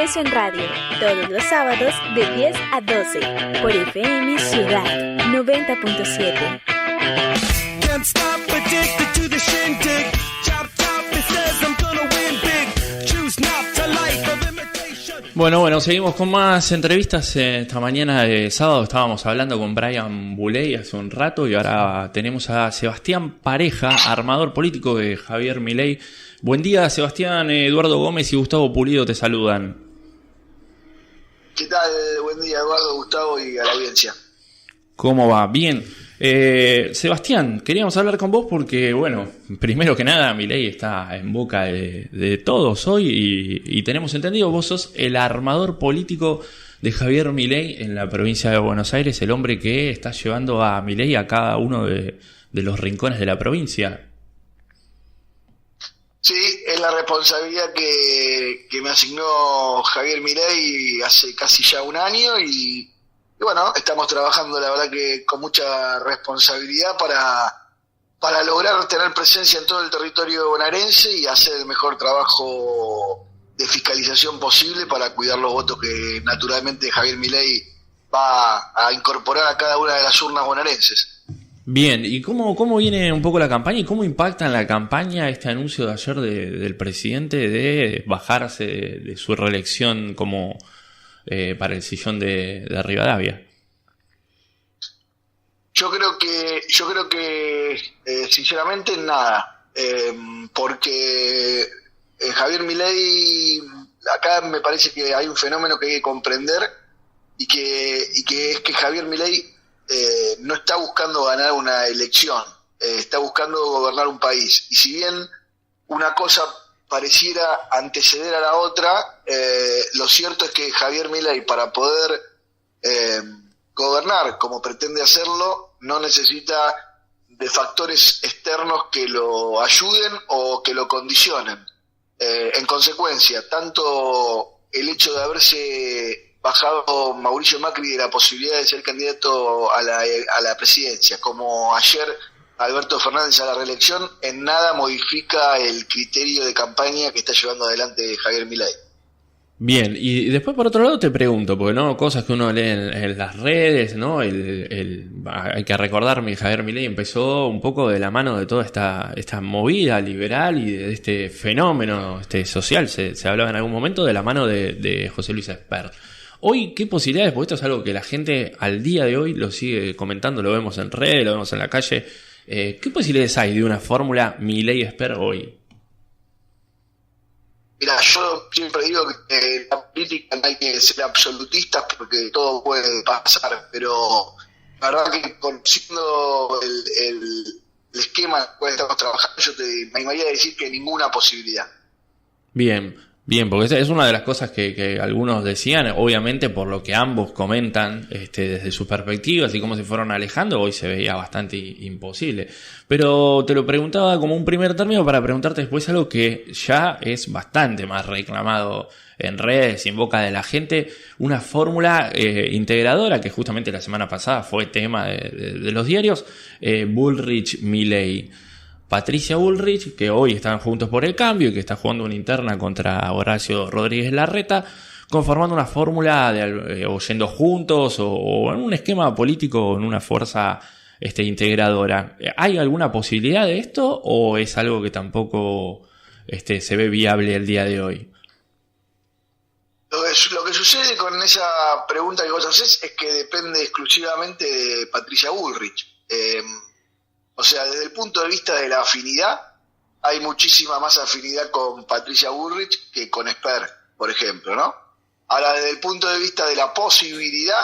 Comercio en Radio, todos los sábados de 10 a 12, por FM Ciudad 90.7. Can't stop, addicted to the shindig. Chop, chop, it says I'm gonna win big. Choose not to life of imitation. Bueno, seguimos con más entrevistas. Esta mañana de sábado estábamos hablando con Brian Buley hace un rato y ahora tenemos a Sebastián Pareja, armador político de Javier Milei. Buen día, Sebastián. Eduardo Gómez y Gustavo Pulido te saludan. ¿Qué tal? Buen día, Eduardo, Gustavo y a la audiencia. ¿Cómo va? Bien. Sebastián, queríamos hablar con vos porque, bueno, primero que nada, Milei está en boca de todos hoy y tenemos entendido, vos sos el armador político de Javier Milei en la provincia de Buenos Aires, el hombre que está llevando a Milei a cada uno de los rincones de la provincia. Sí, es la responsabilidad que me asignó Javier Milei hace casi ya un año y bueno, estamos trabajando la verdad que con mucha responsabilidad para lograr tener presencia en todo el territorio bonaerense y hacer el mejor trabajo de fiscalización posible para cuidar los votos que naturalmente Javier Milei va a incorporar a cada una de las urnas bonaerenses. Bien, ¿y cómo viene un poco la campaña y cómo impacta en la campaña este anuncio de ayer del presidente de bajarse de su reelección como para el sillón de Rivadavia? Yo creo que sinceramente nada, porque Javier Milei, acá me parece que hay un fenómeno que hay que comprender y que es que Javier Milei no está buscando ganar una elección, está buscando gobernar un país. Y si bien una cosa pareciera anteceder a la otra, lo cierto es que Javier Milei, para poder gobernar como pretende hacerlo, no necesita de factores externos que lo ayuden o que lo condicionen. En consecuencia, tanto el hecho de haberse bajado Mauricio Macri de la posibilidad de ser candidato a la presidencia, como ayer Alberto Fernández a la reelección, en nada modifica el criterio de campaña que está llevando adelante Javier Milei. Bien, y después por otro lado te pregunto, porque no cosas que uno lee en las redes, ¿no? Hay que recordar que Javier Milei empezó un poco de la mano de toda esta movida liberal y de este fenómeno social, se hablaba en algún momento de la mano de José Luis Espert. Hoy, ¿qué posibilidades? Porque esto es algo que la gente al día de hoy lo sigue comentando, lo vemos en redes, lo vemos en la calle. ¿Qué posibilidades hay de una fórmula Milei-Espert hoy? Mira, yo siempre digo que en la política no hay que ser absolutistas porque todo puede pasar, pero la verdad que conociendo el esquema en el cual estamos trabajando, yo me animaría a decir que ninguna posibilidad. Bien, porque esa es una de las cosas que algunos decían, obviamente por lo que ambos comentan desde sus perspectivas y cómo se fueron alejando, hoy se veía bastante imposible. Pero te lo preguntaba como un primer término para preguntarte después algo que ya es bastante más reclamado en redes y en boca de la gente, una fórmula integradora que justamente la semana pasada fue tema de los diarios, Bullrich-Milei. Patricia Bullrich, que hoy están juntos por el cambio y que está jugando una interna contra Horacio Rodríguez Larreta, conformando una fórmula o yendo juntos o en un esquema político, en una fuerza integradora. ¿Hay alguna posibilidad de esto o es algo que tampoco se ve viable el día de hoy? Lo que sucede con esa pregunta que vos hacés es que depende exclusivamente de Patricia Bullrich. O sea, desde el punto de vista de la afinidad, hay muchísima más afinidad con Patricia Bullrich que con Espert, por ejemplo, ¿no? Ahora, desde el punto de vista de la posibilidad,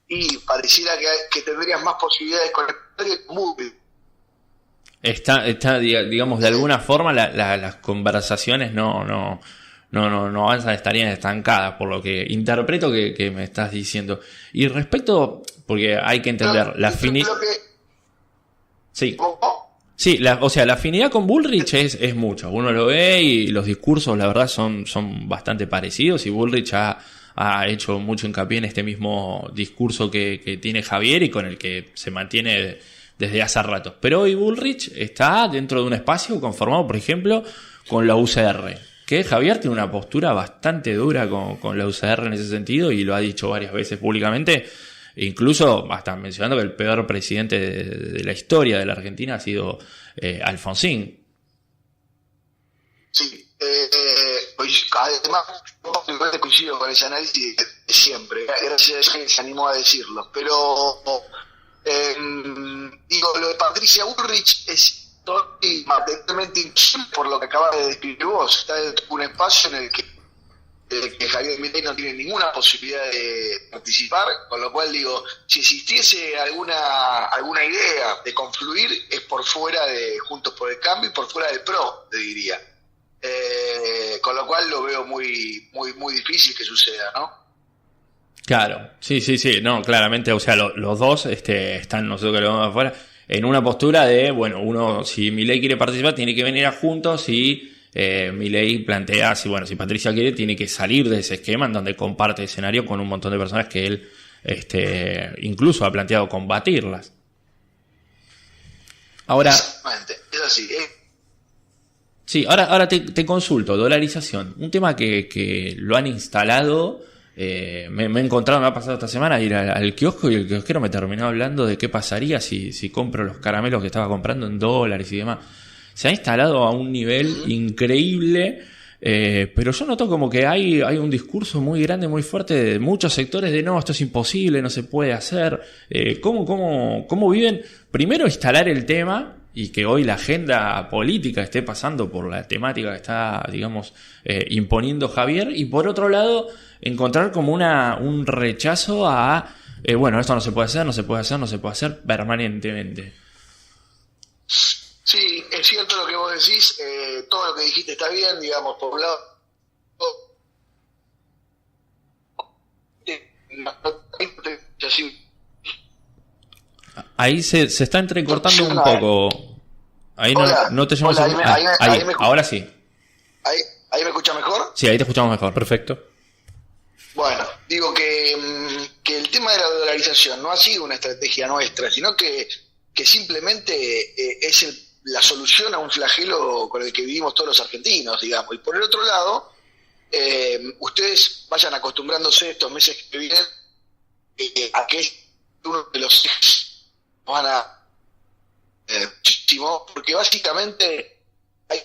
y pareciera que tendrías más posibilidades con Espert que con Bullrich. Está, digamos, de alguna forma las conversaciones no avanzan, estarían estancadas, por lo que interpreto que me estás diciendo. Y respecto, porque hay que entender, la afinidad... Sí, sí, la afinidad con Bullrich es mucho. Uno lo ve y los discursos, la verdad, son bastante parecidos. Y Bullrich ha hecho mucho hincapié en este mismo discurso que tiene Javier y con el que se mantiene desde hace rato. Pero hoy Bullrich está dentro de un espacio conformado, por ejemplo, con la UCR, que Javier tiene una postura bastante dura con la UCR en ese sentido y lo ha dicho varias veces públicamente, incluso hasta mencionando que el peor presidente de la historia de la Argentina ha sido Alfonsín. Sí, pues, además, yo coincido con ese análisis de siempre, gracias a Dios que se animó a decirlo, pero digo, lo de Patricia Bullrich es materialmente imposible por lo que acabas de describir vos. Está en un espacio en el que Javier Milei no tiene ninguna posibilidad de participar, con lo cual digo, si existiese alguna idea de confluir es por fuera de Juntos por el Cambio y por fuera del PRO, te diría. Con lo cual lo veo muy muy muy difícil que suceda, ¿no? Claro, sí, no, claramente, o sea, los dos están, nosotros que lo vemos afuera, en una postura de, bueno, uno, si Milei quiere participar, tiene que venir a Juntos, y Milei plantea, si Patricia quiere, tiene que salir de ese esquema en donde comparte escenario con un montón de personas que él incluso ha planteado combatirlas. Ahora, exactamente, es así. Sí, ahora te consulto, dolarización, un tema que lo han instalado. Me he encontrado, me ha pasado esta semana ir al kiosco y el kiosquero me terminó hablando de qué pasaría si compro los caramelos que estaba comprando en dólares y demás. Se ha instalado a un nivel increíble, pero yo noto como que hay un discurso muy grande, muy fuerte de muchos sectores de no, esto es imposible, no se puede hacer. ¿Cómo viven? Primero instalar el tema y que hoy la agenda política esté pasando por la temática que está, digamos, imponiendo Javier, y por otro lado encontrar como un rechazo a esto no se puede hacer permanentemente. Sí, es cierto lo que vos decís, todo lo que dijiste está bien, digamos, por un lado. Ahí se está entrecortando un poco. Ahí no te llamas. Ahí, ahora sí. ¿Ahí me escuchas mejor? Sí, ahí te escuchamos mejor. Perfecto. Bueno, digo que el tema de la dolarización no ha sido una estrategia nuestra, sino que simplemente es la solución a un flagelo con el que vivimos todos los argentinos, digamos. Y por el otro lado, ustedes vayan acostumbrándose estos meses que vienen a que es uno de los ejes van a muchísimo, porque básicamente hay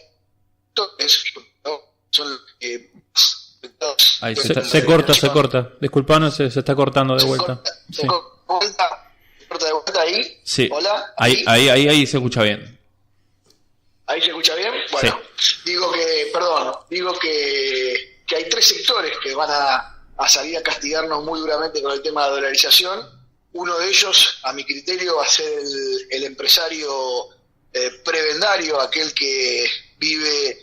¿no? Son ahí se corta. Disculpanos, se está cortando de vuelta. Se corta de vuelta ahí. Sí. Hola. Ahí se escucha bien. ¿Ahí se escucha bien? Bueno, sí. Digo que hay tres sectores que van a salir a castigarnos muy duramente con el tema de la dolarización. Uno de ellos, a mi criterio, va a ser el empresario prebendario, aquel que vive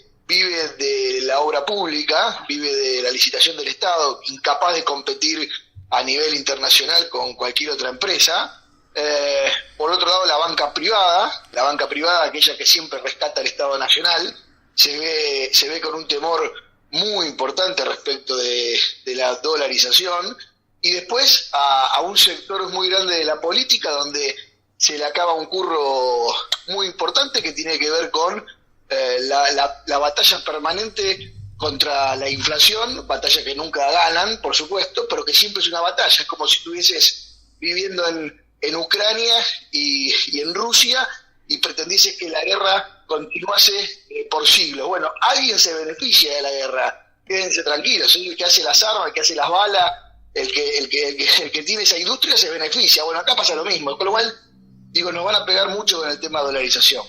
de la obra pública, vive de la licitación del Estado, incapaz de competir a nivel internacional con cualquier otra empresa. Por otro lado, la banca privada, aquella que siempre rescata al Estado Nacional, se ve con un temor muy importante respecto de la dolarización. Y después a un sector muy grande de la política donde se le acaba un curro muy importante que tiene que ver con la batalla permanente contra la inflación, batalla que nunca ganan, por supuesto, pero que siempre es una batalla. Es como si estuvieses viviendo en Ucrania y en Rusia y pretendieses que la guerra continuase por siglos. Bueno, alguien se beneficia de la guerra, quédense tranquilos, el que hace las armas, el que hace las balas, el que tiene esa industria se beneficia. Bueno, acá pasa lo mismo, con lo cual, digo, nos van a pegar mucho con el tema de dolarización.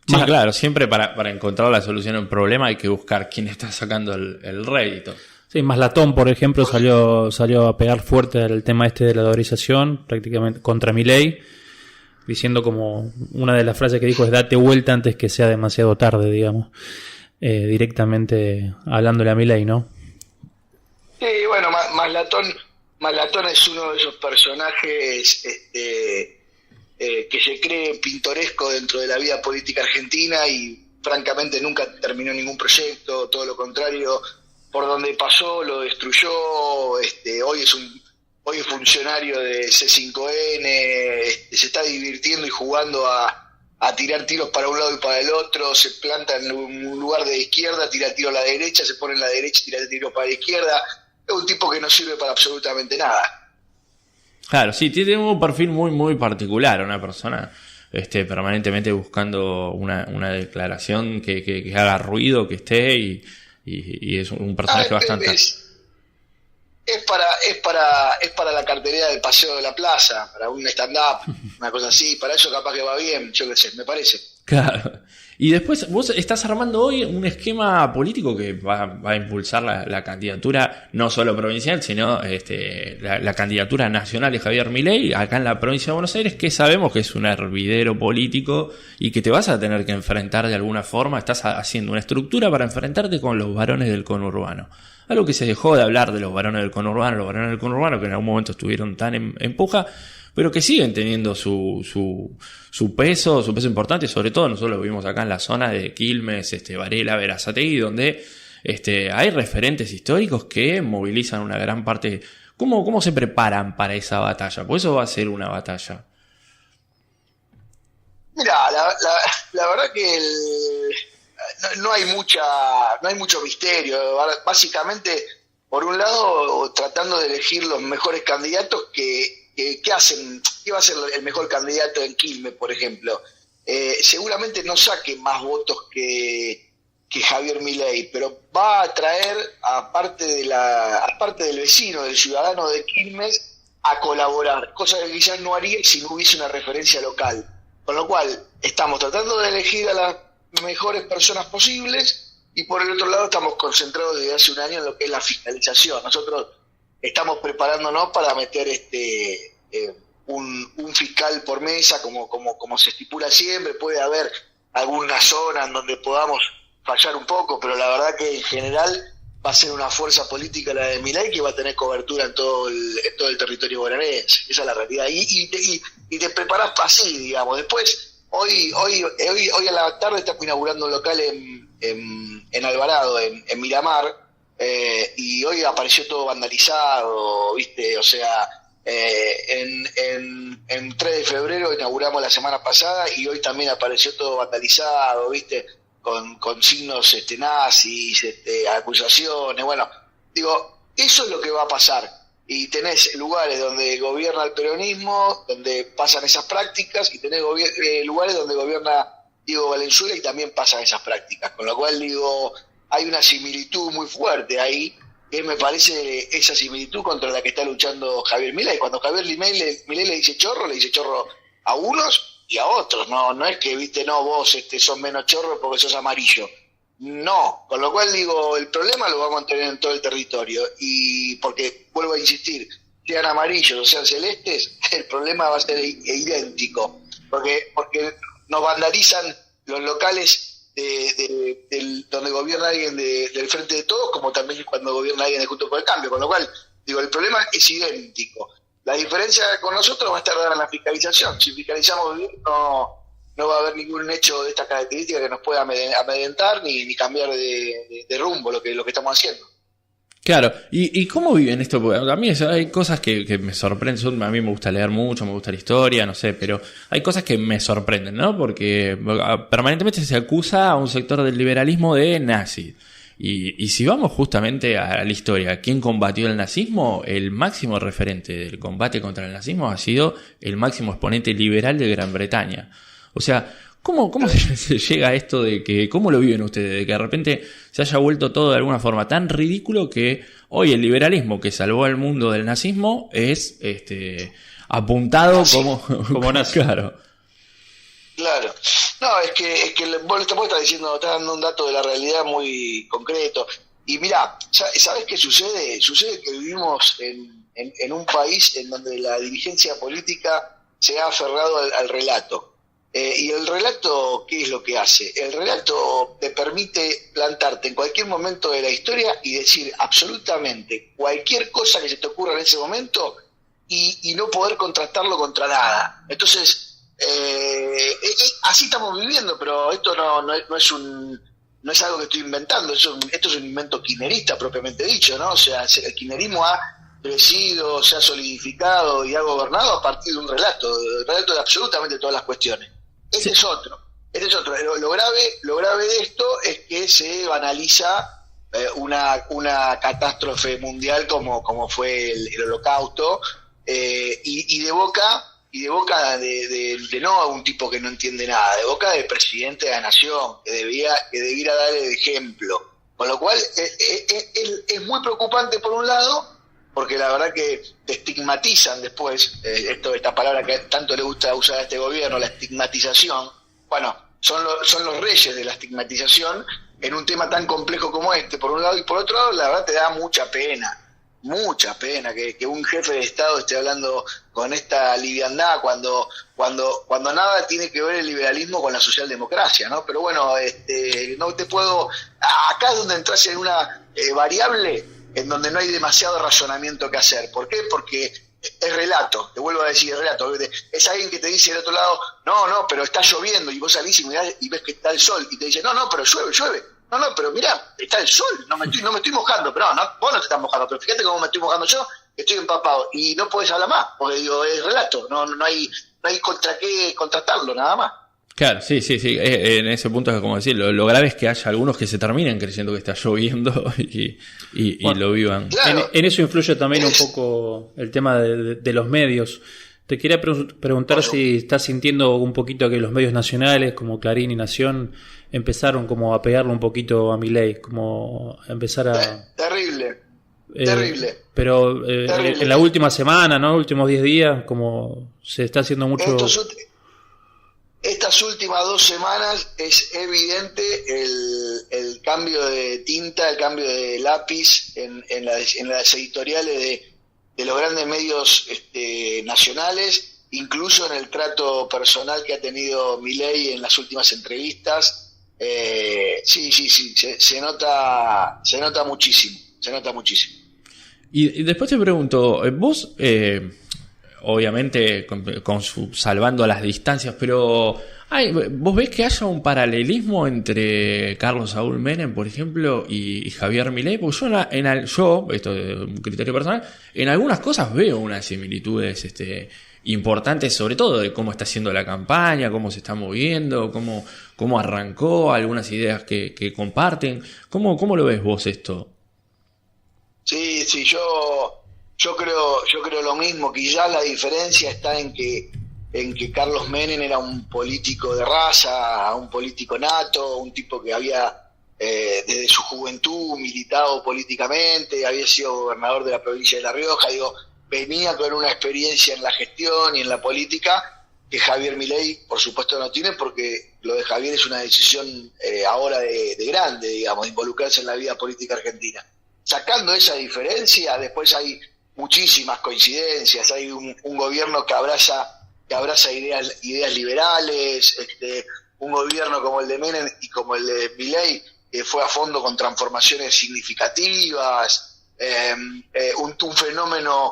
Sí, claro, siempre para encontrar la solución a un problema hay que buscar quién está sacando el rédito. Sí, Maslatón, por ejemplo, salió a pegar fuerte el tema de la dolarización, prácticamente contra Milei, diciendo como una de las frases que dijo es date vuelta antes que sea demasiado tarde, digamos, directamente hablándole a Milei, ¿no? Sí, bueno, Maslatón es uno de esos personajes que se cree pintoresco dentro de la vida política argentina y francamente nunca terminó ningún proyecto, todo lo contrario, por donde pasó lo destruyó. Hoy es funcionario de C5N, se está divirtiendo y jugando a a tirar tiros para un lado y para el otro, se planta en un lugar de izquierda, tira tiro a la derecha, se pone en la derecha, tira tiro para la izquierda. Es un tipo que no sirve para absolutamente nada. Claro, sí, tiene un perfil muy, muy particular, una persona permanentemente buscando una declaración que haga ruido, que esté, y es un personaje bastante... Es para la cartelera del Paseo de la Plaza, para un stand-up, una cosa así. Para eso capaz que va bien, yo qué sé, me parece. Claro. Y después vos estás armando hoy un esquema político que va a impulsar la candidatura, no solo provincial, sino la candidatura nacional de Javier Milei acá en la provincia de Buenos Aires, que sabemos que es un hervidero político y que te vas a tener que enfrentar de alguna forma. Estás haciendo una estructura para enfrentarte con los varones del conurbano. Algo que se dejó de hablar de los varones del conurbano que en algún momento estuvieron tan en puja, pero que siguen teniendo su peso importante. Sobre todo nosotros lo vimos acá en la zona de Quilmes, Varela, Berazategui, donde hay referentes históricos que movilizan una gran parte. ¿Cómo se preparan para esa batalla? Pues eso va a ser una batalla. Mira, la verdad que no hay mucho misterio. Básicamente, por un lado, tratando de elegir los mejores candidatos ¿qué va a ser el mejor candidato en Quilmes, por ejemplo? Seguramente no saque más votos que Javier Milei, pero va a traer, aparte del vecino, del ciudadano de Quilmes, a colaborar, cosa que quizás no haría si no hubiese una referencia local. Con lo cual, estamos tratando de elegir a las mejores personas posibles, y por el otro lado estamos concentrados desde hace un año en lo que es la fiscalización. Nosotros estamos preparándonos para meter un fiscal por mesa, como se estipula siempre. Puede haber alguna zona en donde podamos fallar un poco, pero la verdad que en general va a ser una fuerza política la de Milei que va a tener cobertura en todo el territorio bonaerense. Esa es la realidad. Y te preparás así, digamos. Después, hoy a la tarde estamos inaugurando un local en Alvarado, en Miramar, y hoy apareció todo vandalizado, ¿viste? O sea, en 3 de febrero inauguramos la semana pasada y hoy también apareció todo vandalizado, ¿viste? Con signos nazis, acusaciones. Bueno, digo, eso es lo que va a pasar. Y tenés lugares donde gobierna el peronismo, donde pasan esas prácticas, y tenés lugares donde gobierna Diego Valenzuela y también pasan esas prácticas. Con lo cual, digo, hay una similitud muy fuerte ahí, que me parece esa similitud contra la que está luchando Javier Milei. Cuando Javier Milei le dice chorro a unos y a otros. No es que, viste, no, vos sos menos chorro porque sos amarillo. No, con lo cual digo, el problema lo vamos a tener en todo el territorio, y porque, vuelvo a insistir, sean amarillos o sean celestes, el problema va a ser idéntico, porque nos vandalizan los locales donde gobierna alguien del Frente de Todos, como también cuando gobierna alguien de Juntos por el Cambio, con lo cual, digo, el problema es idéntico. La diferencia con nosotros va a estar dada en la fiscalización. Si fiscalizamos bien, no va a haber ningún hecho de esta característica que nos pueda amedrentar ni cambiar de rumbo lo que estamos haciendo. Claro, ¿y cómo viven esto? Porque a mí hay cosas que me sorprenden. A mí me gusta leer mucho, me gusta la historia, no sé, pero hay cosas que me sorprenden, ¿no? Porque permanentemente se acusa a un sector del liberalismo de nazi. Y si vamos justamente a la historia, ¿quién combatió el nazismo? El máximo referente del combate contra el nazismo ha sido el máximo exponente liberal de Gran Bretaña. O sea, ¿cómo se llega a esto de que, cómo lo viven ustedes, de que de repente se haya vuelto todo de alguna forma tan ridículo que hoy el liberalismo que salvó al mundo del nazismo es apuntado como nazi? Claro. No, es que vos estás diciendo, estás dando un dato de la realidad muy concreto. Y mirá, ¿sabés qué sucede? Sucede que vivimos en un país en donde la dirigencia política se ha aferrado al relato. Y el relato, ¿qué es lo que hace? El relato te permite plantarte en cualquier momento de la historia y decir absolutamente cualquier cosa que se te ocurra en ese momento y no poder contrastarlo contra nada. Entonces, así estamos viviendo, pero esto no es algo que estoy inventando. Esto es un invento kirchnerista propiamente dicho, ¿no? O sea, el kirchnerismo ha crecido, se ha solidificado y ha gobernado a partir de un relato de absolutamente todas las cuestiones. Este es otro. Lo grave de esto es que se banaliza una catástrofe mundial como fue el Holocausto, y de boca de no un tipo que no entiende nada, de boca del presidente de la nación, que debiera dar el ejemplo. Con lo cual es muy preocupante por un lado, porque la verdad que te estigmatizan después, esta palabra que tanto le gusta usar a este gobierno, la estigmatización. Bueno, son los reyes de la estigmatización en un tema tan complejo como este, por un lado, y por otro lado, la verdad te da mucha pena que un jefe de Estado esté hablando con esta liviandad cuando nada tiene que ver el liberalismo con la socialdemocracia, ¿no? Pero bueno, no te puedo... Acá es donde entras en una variable en donde no hay demasiado razonamiento que hacer. ¿Por qué? Porque es relato, te vuelvo a decir, es relato. Es alguien que te dice del otro lado, no, pero está lloviendo, y vos salís y mirás y ves que está el sol, y te dice, no, pero llueve. No, pero mirá, está el sol, no me estoy mojando, pero no, vos no te estás mojando, pero fíjate cómo me estoy mojando yo, estoy empapado, y no podés hablar más, porque digo, es relato, no hay contra qué contrastarlo, nada más. Claro, sí, en ese punto es como decir, lo grave es que haya algunos que se terminen creyendo que está lloviendo y lo vivan. Claro. En eso influye también un poco el tema de los medios. Te quería preguntar si estás sintiendo un poquito que los medios nacionales como Clarín y Nación empezaron como a pegarle un poquito a Milei, como a empezar a... Terrible. Pero Terrible. En la última semana, ¿no? Últimos 10 días, como se está haciendo mucho... Estas últimas 2 semanas es evidente el cambio de tinta, el cambio de lápiz en las editoriales de los grandes medios nacionales, incluso en el trato personal que ha tenido Milei en las últimas entrevistas. Sí, se nota muchísimo, Y después te pregunto, vos, obviamente salvando las distancias, pero ¿vos ves que haya un paralelismo entre Carlos Saúl Menem, por ejemplo, y Javier Milei? Porque yo, esto es un criterio personal, en algunas cosas veo unas similitudes importantes, sobre todo de cómo está haciendo la campaña, cómo se está moviendo, cómo arrancó, algunas ideas que comparten. ¿Cómo lo ves vos esto? Sí, yo creo lo mismo, que ya la diferencia está en que Carlos Menem era un político de raza, un político nato, un tipo que había desde su juventud militado políticamente, había sido gobernador de la provincia de La Rioja, venía con una experiencia en la gestión y en la política que Javier Milei por supuesto no tiene, porque lo de Javier es una decisión ahora de grande, digamos, de involucrarse en la vida política argentina. Sacando esa diferencia, después hay muchísimas coincidencias, hay un gobierno que abraza ideas liberales, un gobierno como el de Menem y como el de Milei que fue a fondo con transformaciones significativas, un fenómeno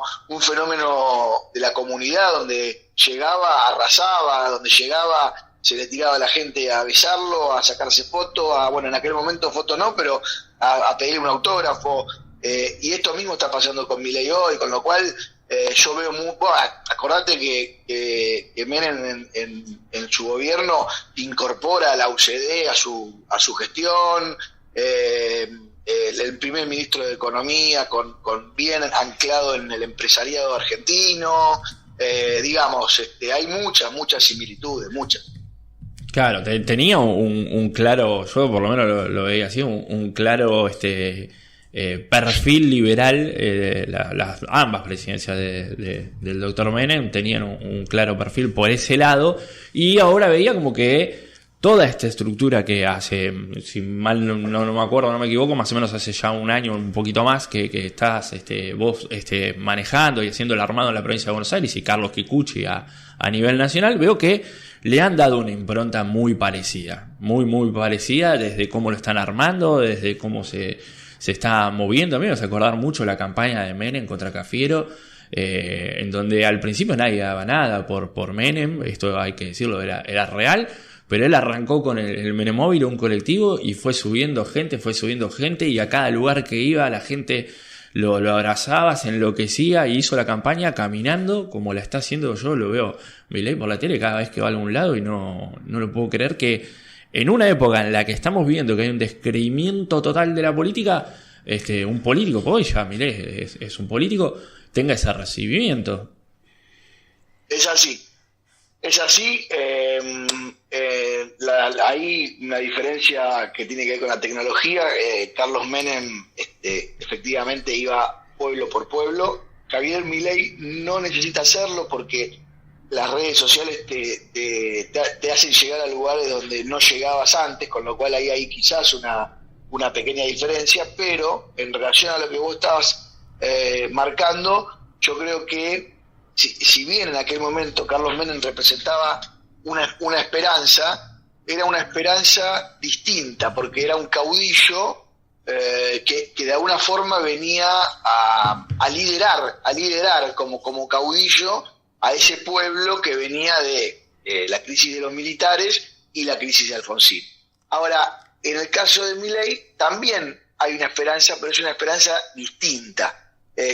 de la comunidad donde llegaba, arrasaba, donde llegaba se le tiraba a la gente a besarlo, a sacarse fotos, en aquel momento foto no, pero a pedir un autógrafo, y esto mismo está pasando con Milei hoy, con lo cual yo veo acordate que Menem en su gobierno incorpora a la UCD a su gestión, el primer ministro de Economía con bien anclado en el empresariado argentino, hay muchas similitudes, muchas. Claro, tenía un claro, yo por lo menos lo veía así, un claro perfil liberal. Las ambas presidencias del doctor Menem tenían un claro perfil por ese lado, y ahora veía como que toda esta estructura que hace, si mal no me acuerdo, no me equivoco, más o menos hace ya un año, un poquito más, que estás vos manejando y haciendo el armado en la provincia de Buenos Aires, y Carlos Kikuchi a nivel nacional, veo que le han dado una impronta muy parecida, muy parecida, desde cómo lo están armando, desde cómo se está moviendo. A mí me hace acordar mucho la campaña de Menem contra Cafiero, en donde al principio nadie daba nada por Menem, esto hay que decirlo, era real, pero él arrancó con el Menemóvil, un colectivo, y fue subiendo gente, y a cada lugar que iba la gente lo abrazaba, se enloquecía y hizo la campaña caminando como la está haciendo. Yo lo veo Milei por la tele cada vez que va a algún lado y no lo puedo creer que en una época en la que estamos viendo que hay un descreimiento total de la política, un político, porque hoy ya Milei es un político, tenga ese recibimiento. Es así. Hay una diferencia que tiene que ver con la tecnología. Carlos Menem efectivamente iba pueblo por pueblo. Javier Milei no necesita hacerlo porque las redes sociales te hacen llegar a lugares donde no llegabas antes, con lo cual ahí hay quizás una pequeña diferencia, pero en relación a lo que vos estabas marcando, yo creo que si bien en aquel momento Carlos Menem representaba una esperanza, era una esperanza distinta, porque era un caudillo que de alguna forma venía a liderar como caudillo a ese pueblo que venía de la crisis de los militares y la crisis de Alfonsín. Ahora, en el caso de Milei también hay una esperanza, pero es una esperanza distinta.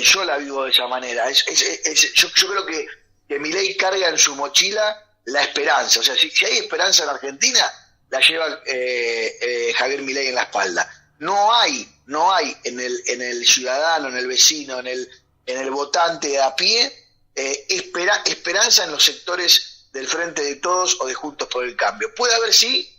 Yo la vivo de esa manera. Yo creo que Milei carga en su mochila la esperanza. O sea, si hay esperanza en Argentina, la lleva Javier Milei en la espalda. No hay en el ciudadano, en el vecino, en el votante de a pie, esperanza en los sectores del Frente de Todos o de Juntos por el Cambio. Puede haber sí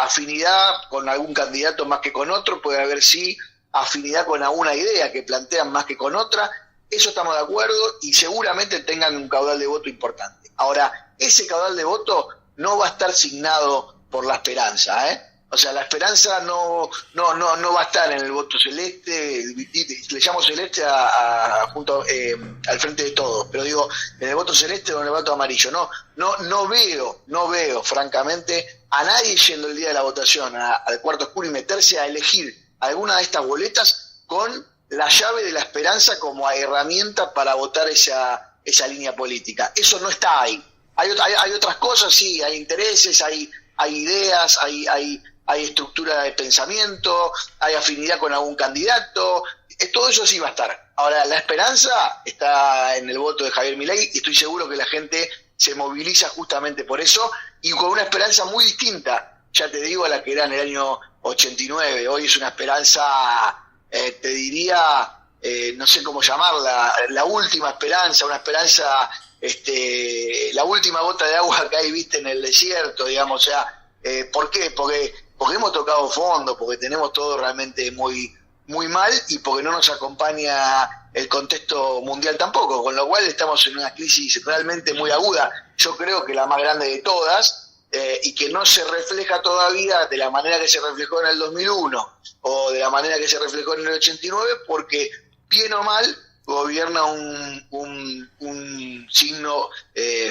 afinidad con algún candidato más que con otro, puede haber sí afinidad con alguna idea que plantean más que con otra, eso estamos de acuerdo y seguramente tengan un caudal de voto importante. Ahora, ese caudal de voto no va a estar signado por la esperanza, O sea, la esperanza no va a estar en el voto celeste, le llamo celeste junto al Frente de Todos, pero digo, en el voto celeste o en el voto amarillo. No veo, francamente, a nadie yendo el día de la votación al cuarto oscuro y meterse a elegir alguna de estas boletas con la llave de la esperanza como herramienta para votar esa línea política. Eso no está ahí. Hay otras cosas, sí, hay intereses, hay ideas, hay estructura de pensamiento, hay afinidad con algún candidato, todo eso sí va a estar. Ahora, la esperanza está en el voto de Javier Milei y estoy seguro que la gente se moviliza justamente por eso y con una esperanza muy distinta, ya te digo, a la que era en el año 89. Hoy es una esperanza, te diría, no sé cómo llamarla, la última esperanza, una esperanza, la última gota de agua que hay, viste, en el desierto, digamos. O sea, ¿por qué? Porque hemos tocado fondo, porque tenemos todo realmente muy, muy mal y porque no nos acompaña el contexto mundial tampoco, con lo cual estamos en una crisis realmente muy aguda. Yo creo que la más grande de todas, y que no se refleja todavía de la manera que se reflejó en el 2001 o de la manera que se reflejó en el 89, porque bien o mal gobierna un signo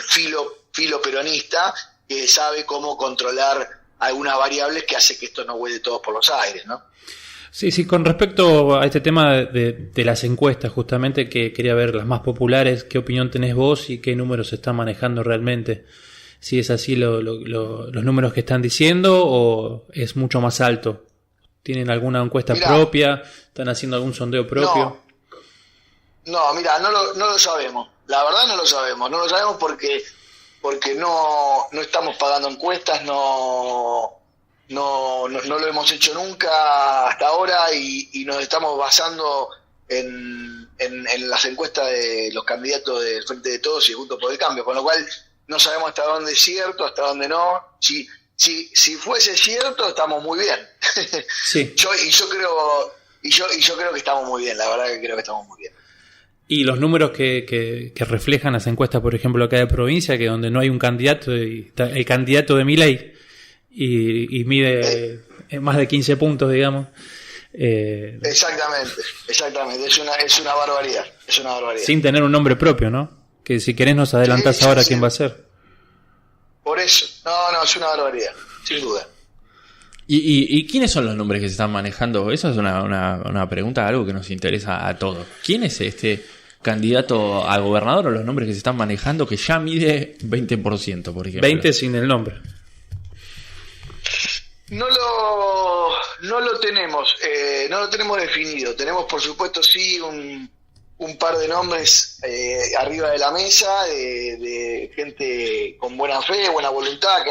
filo peronista que sabe cómo controlar algunas variables que hace que esto no vuele todos por los aires, ¿no? Sí, con respecto a este tema de las encuestas, justamente, que quería ver las más populares, ¿qué opinión tenés vos y qué números se están manejando realmente? Si es así los números que están diciendo o es mucho más alto. ¿Tienen alguna encuesta propia? ¿Están haciendo algún sondeo propio? No, mira, no lo sabemos. La verdad no lo sabemos. No lo sabemos porque no estamos pagando encuestas, no lo hemos hecho nunca hasta ahora y nos estamos basando en las encuestas de los candidatos del Frente de Todos y Juntos por el Cambio, con lo cual no sabemos hasta dónde es cierto, hasta dónde no. Si fuese cierto, estamos muy bien. Sí. Yo creo que estamos muy bien, la verdad que creo que estamos muy bien. Y los números que reflejan las encuestas, por ejemplo, acá de provincia, que donde no hay un candidato, y está el candidato de Milei y mide más de 15 puntos, digamos. Exactamente. Es una barbaridad. Sin tener un nombre propio, ¿no? Que si querés nos adelantás ahora quién va a ser. Por eso. No, es una barbaridad, sin duda. ¿Y quiénes son los nombres que se están manejando? Esa es una pregunta, algo que nos interesa a todos. ¿Quién es este candidato a gobernador o los nombres que se están manejando que ya mide 20%, por ejemplo? 20 sin el nombre. no lo tenemos definido. Tenemos, por supuesto, sí un par de nombres arriba de la mesa de gente con buena fe, buena voluntad,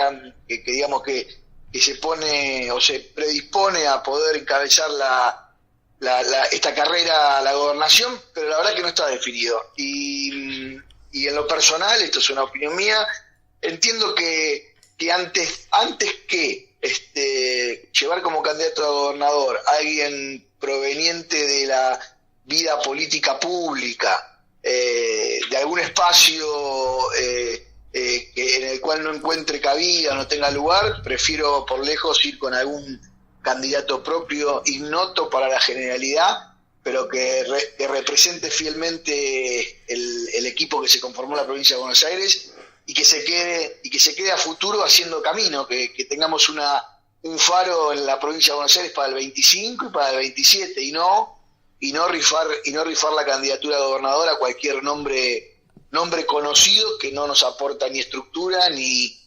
que digamos que se pone o se predispone a poder encabezar esta carrera a la gobernación, pero la verdad que no está definido. Y en lo personal, esto es una opinión mía, entiendo que antes que llevar como candidato a gobernador a alguien proveniente de la vida política pública, de algún espacio en el cual no encuentre cabida, no tenga lugar, prefiero por lejos ir con algún candidato propio, ignoto para la generalidad, pero que represente fielmente el equipo que se conformó en la provincia de Buenos Aires y que se quede a futuro haciendo camino, que tengamos un faro en la provincia de Buenos Aires para el 25 y para el 27 y no rifar la candidatura a gobernador a cualquier nombre conocido que no nos aporta ni estructura ni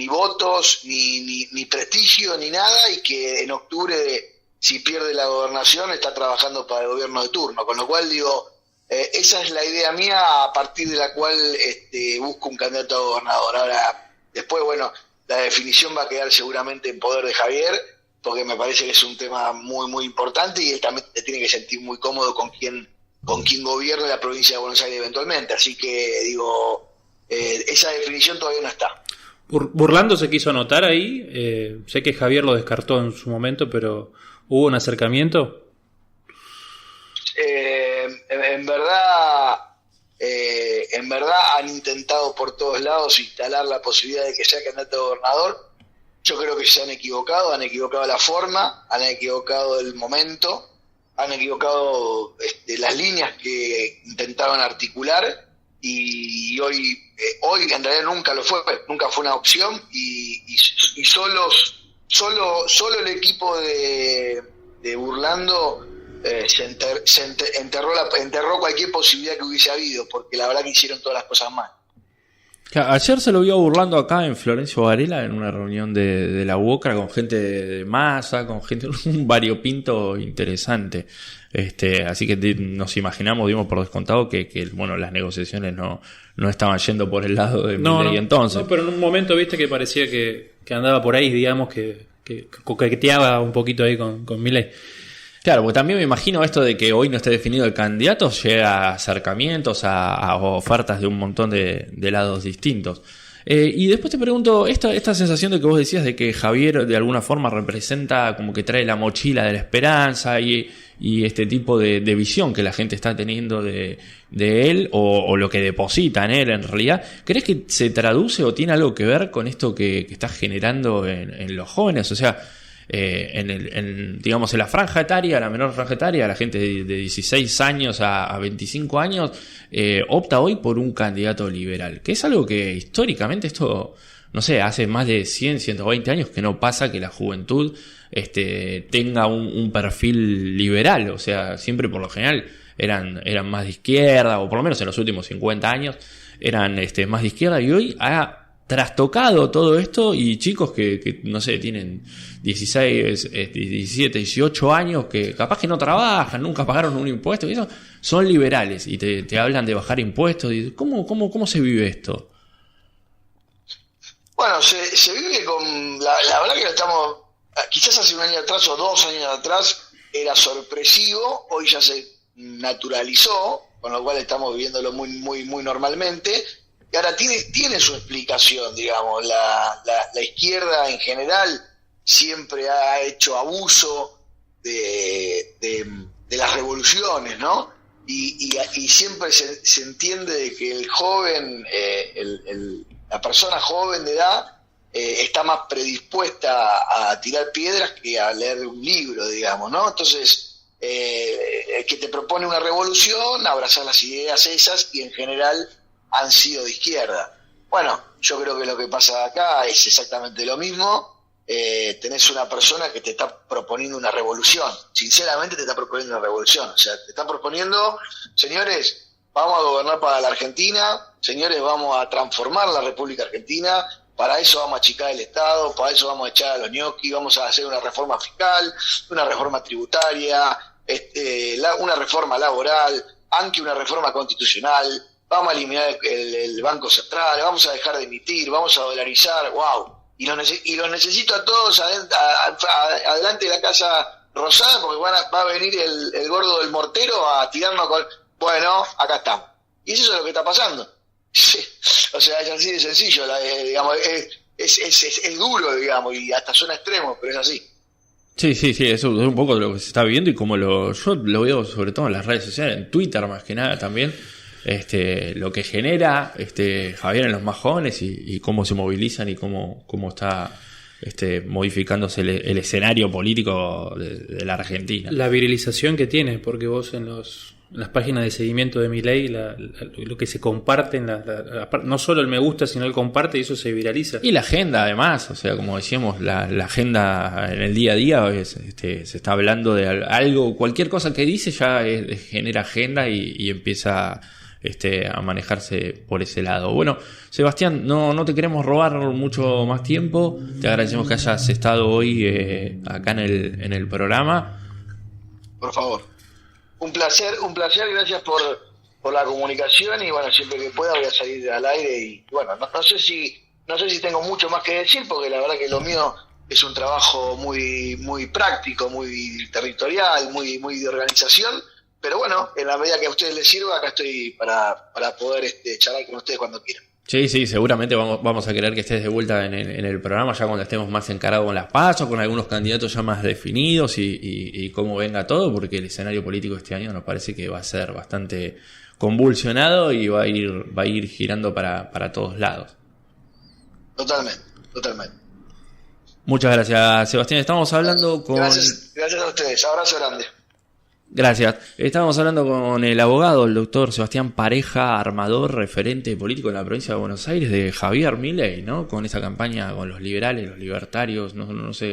votos ni prestigio ni nada, y que en octubre, si pierde la gobernación, está trabajando para el gobierno de turno, con lo cual digo, esa es la idea mía a partir de la cual busco un candidato a gobernador. Ahora, después, bueno, la definición va a quedar seguramente en poder de Javier, porque me parece que es un tema muy muy importante y él también se tiene que sentir muy cómodo con quien gobierne la provincia de Buenos Aires eventualmente. Así que digo, esa definición todavía no está. Burlando se quiso anotar ahí, sé que Javier lo descartó en su momento, pero ¿hubo un acercamiento? En verdad han intentado por todos lados instalar la posibilidad de que sea candidato a gobernador. Yo creo que se han equivocado la forma, han equivocado el momento, han equivocado las líneas que intentaron articular, y hoy en realidad nunca fue una opción, y solo el equipo de Burlando enterró cualquier posibilidad que hubiese habido, porque la verdad que hicieron todas las cosas mal. Ayer se lo vio burlando acá en Florencio Varela en una reunión de la UOCRA con gente de masa, con gente, un variopinto interesante. Así que nos imaginamos, dimos por descontado que bueno, las negociaciones no estaban yendo por el lado de Milei entonces. No, pero en un momento viste que parecía que andaba por ahí, digamos, que coqueteaba un poquito ahí con Milei. Claro, porque también me imagino esto de que hoy no esté definido el candidato, llega a acercamientos, a ofertas de un montón de lados distintos. Y después te pregunto, esta sensación de que vos decías de que Javier de alguna forma representa como que trae la mochila de la esperanza y este tipo de visión que la gente está teniendo de él, o lo que deposita en él en realidad, ¿crees que se traduce o tiene algo que ver con esto que está generando en los jóvenes? O sea, digamos en la franja etaria, la menor franja etaria, la gente de 16 años a 25 años opta hoy por un candidato liberal, que es algo que históricamente esto, no sé, hace más de 100, 120 años que no pasa que la juventud tenga un perfil liberal. O sea, siempre por lo general eran más de izquierda, o por lo menos en los últimos 50 años eran más de izquierda, y hoy ha trastocado todo esto, y chicos que no sé, tienen 16, 17, 18 años, que capaz que no trabajan, nunca pagaron un impuesto, y eso, son liberales, y te hablan de bajar impuestos. Y ¿cómo se vive esto? Bueno, se vive con la verdad que lo estamos, quizás hace un año atrás o 2 años atrás era sorpresivo, hoy ya se naturalizó, con lo cual estamos viviéndolo muy muy muy normalmente. Y ahora tiene su explicación, digamos. La izquierda en general siempre ha hecho abuso de las revoluciones, ¿no? Y siempre se entiende de que el joven, la persona joven de edad, está más predispuesta a tirar piedras que a leer un libro, digamos, ¿no? Entonces, el que te propone una revolución, abrazar las ideas esas, y en general han sido de izquierda. Bueno, yo creo que lo que pasa acá es exactamente lo mismo. Tenés una persona que te está proponiendo una revolución, sinceramente te está proponiendo una revolución, o sea, te está proponiendo, señores, vamos a gobernar para la Argentina, señores, vamos a transformar la República Argentina, para eso vamos a achicar el Estado, para eso vamos a echar a los ñoquis, vamos a hacer una reforma fiscal, una reforma tributaria, una reforma laboral, aunque una reforma constitucional, vamos a eliminar el Banco Central, vamos a dejar de emitir, vamos a dolarizar, wow. Y los necesito a todos adelante de la Casa Rosada, porque va a venir el gordo del mortero a tirarnos con... Bueno, acá estamos. Y eso es lo que está pasando. Sí. O sea, es así de sencillo, digamos, es duro, digamos, y hasta suena extremo, pero es así. Sí, eso es un poco de lo que se está viendo y como yo lo veo sobre todo en las redes sociales, en Twitter más que nada también, lo que genera Javier en los más jóvenes y cómo se movilizan y cómo está modificándose el escenario político de la Argentina. La viralización que tiene, porque vos en las páginas de seguimiento de Milei, lo que se comparte, no solo el me gusta, sino el comparte, y eso se viraliza. Y la agenda, además, o sea, como decíamos, la agenda en el día a día, se está hablando de algo, cualquier cosa que dice ya genera agenda y empieza a manejarse por ese lado. Bueno, Sebastián, no te queremos robar mucho más tiempo, te agradecemos que hayas estado hoy acá en el programa. Por favor. Un placer, gracias por la comunicación y bueno, siempre que pueda voy a salir al aire y bueno, no sé si tengo mucho más que decir porque la verdad que lo mío es un trabajo muy muy práctico, muy territorial, muy de organización, pero bueno, en la medida que a ustedes les sirva, acá estoy para poder charlar con ustedes cuando quieran. Sí, seguramente vamos a querer que estés de vuelta en el programa ya cuando estemos más encarados con las PASO, con algunos candidatos ya más definidos y cómo venga todo, porque el escenario político este año nos parece que va a ser bastante convulsionado y va a ir girando para todos lados. Totalmente. Muchas gracias, Sebastián. Estamos hablando con... Gracias a ustedes, abrazo grande. Gracias. Estábamos hablando con el abogado, el doctor Sebastián Pareja, armador, referente político en la provincia de Buenos Aires, de Javier Milei, ¿no? Con esa campaña con los liberales, los libertarios, no sé